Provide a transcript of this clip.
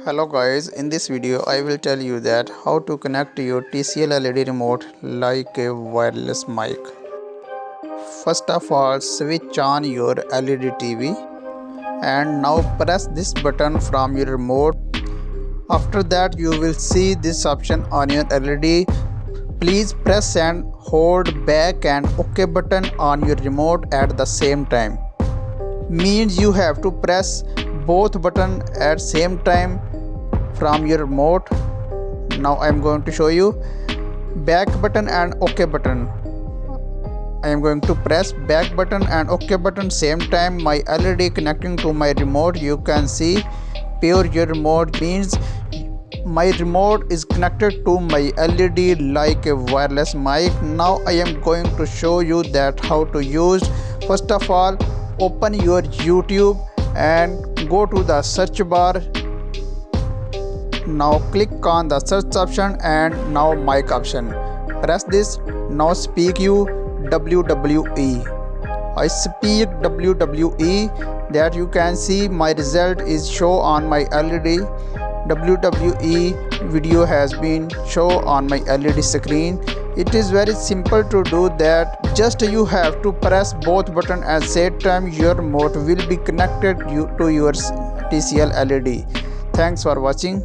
Hello guys, in this video I will tell you that how to connect your TCL LED remote like a wireless mic. First of all, switch on your LED TV and now press this button from your remote. After that you will see this option on your LED. Please press and hold back and OK button on your remote at the same time. Means you have to press both button at same time from your remote. Now I am going to show you back button and OK button. I am going to press back button and OK button same time. My LED connecting to my remote. You can see pure your remote means my remote is connected to my LED like a wireless mic. Now I am going to show you that how to use. First of all, open your YouTube and go to the search bar. Now click on the search option and now mic option. Press this. Now speak you WWE. I speak WWE. That you can see my result is show on my LED. WWE video has been show on my LED screen. It is very simple to do that. Just you have to press both button at same time. Your remote will be connected to your TCL LED. Thanks for watching.